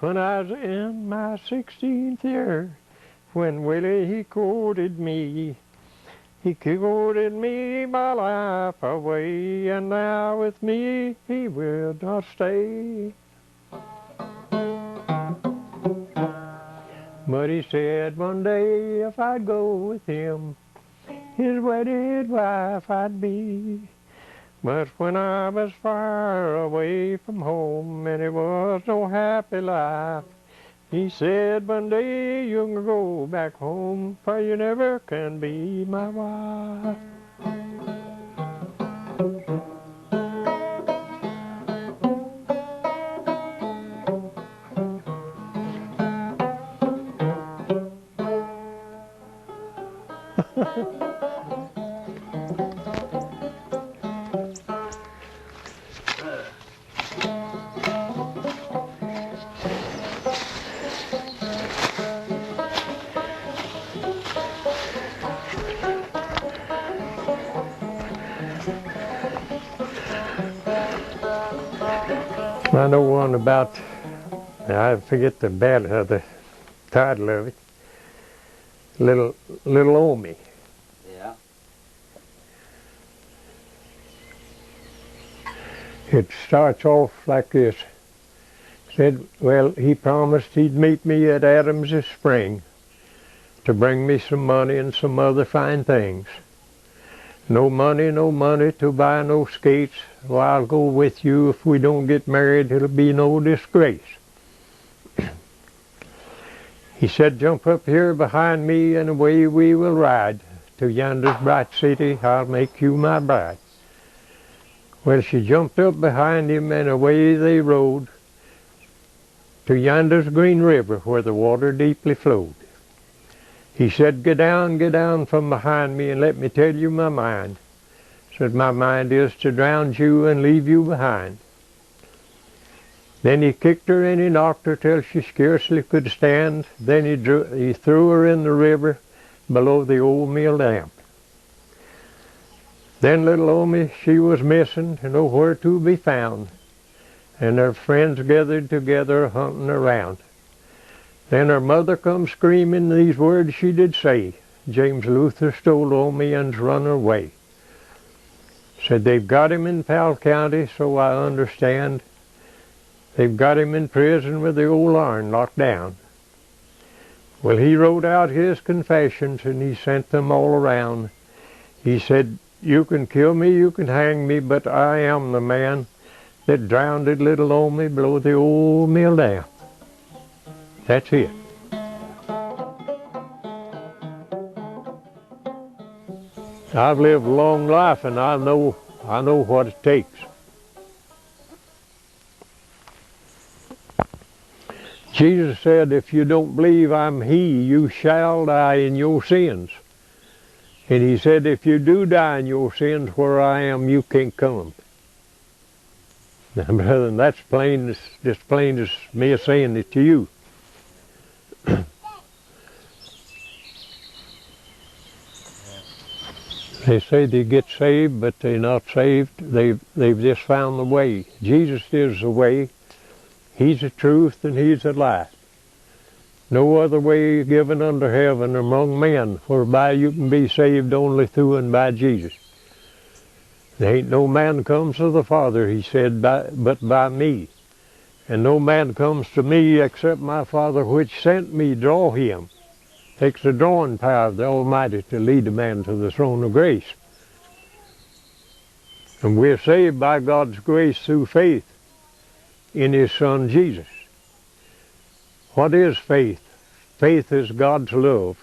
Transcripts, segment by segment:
when I was in my 16th year, when Willie he courted me. He courted me my life away, and now with me he will not stay. But he said one day if I'd go with him, his wedded wife I'd be. But when I was far away from home and it was no happy life, he said one day you can go back home, for you never can be my wife. I know one about, I forget the title of it, Little Omi. Yeah. It starts off like this. Said, well, he promised he'd meet me at Adams this spring to bring me some money and some other fine things. No money to buy no skates. Well, I'll go with you. If we don't get married, it'll be no disgrace. He said, jump up here behind me and away we will ride. To yonder's bright city, I'll make you my bride. Well, she jumped up behind him and away they rode to yonder's green river where the water deeply flowed. He said, get down from behind me and let me tell you my mind. Said, my mind is to drown you and leave you behind. Then he kicked her and he knocked her till she scarcely could stand. Then he threw her in the river below the old mill dam. Then little Omi, she was missing, nowhere to be found. And her friends gathered together hunting around. Then her mother come screaming, these words she did say, James Luther stole Omi and's run away. Said, they've got him in Powell County, so I understand. They've got him in prison with the old iron locked down. Well, he wrote out his confessions and he sent them all around. He said, you can kill me, you can hang me, but I am the man that drowned little Omi below the old mill dam. That's it. I've lived a long life and I know what it takes. Jesus said, if you don't believe I'm He, you shall die in your sins. And He said, if you do die in your sins, where I am, you can't come. Now, brethren, that's plain, just plain as me saying it to you. They say they get saved, but they're not saved. They've just found the way. Jesus is the way. He's the truth and He's the life. No other way given under heaven among men whereby you can be saved only through and by Jesus. There ain't no man comes to the Father, He said, but by me. And no man comes to me except my Father which sent me draw him. Takes the drawing power of the Almighty to lead a man to the throne of grace. And we're saved by God's grace through faith in His Son Jesus. What is faith? Faith is God's love.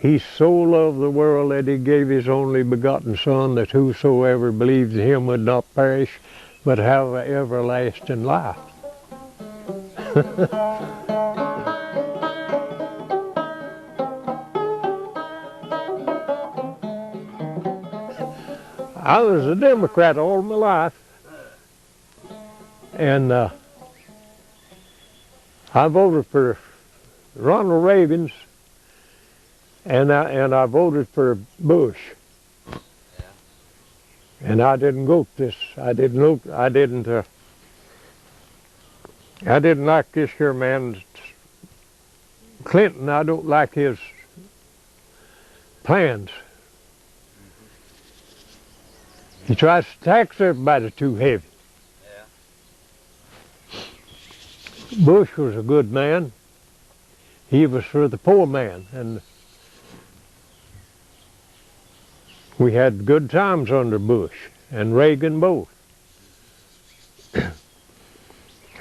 He so loved the world that He gave His only begotten Son, that whosoever believes in Him would not perish, but have an everlasting life. I was a Democrat all my life, and I voted for Ronald Reagan's, and I voted for Bush. Yeah. And I didn't vote this. I didn't I didn't like this here man's Clinton. I don't like his plans. He tries to tax everybody too heavy. Yeah. Bush was a good man. He was for the poor man, and we had good times under Bush and Reagan both.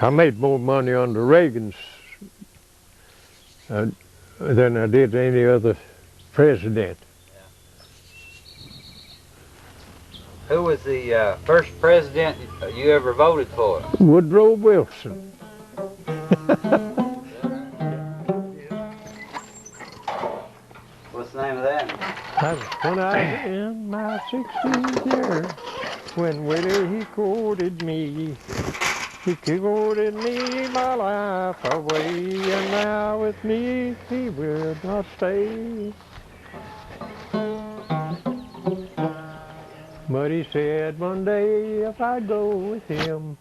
I made more money under Reagan's than I did any other president. Who was the first president you ever voted for? Woodrow Wilson. What's the name of that? That was when I was in my 16th year, when Willie he courted me. He courted me my life away, and now with me he will not stay. But he said one day if I'd go with him,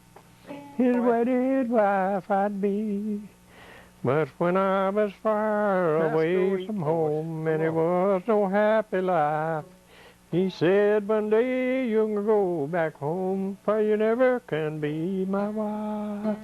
his wedded wife I'd be. But when I was far away from home and it was no happy life, he said one day you can go back home, for you never can be my wife.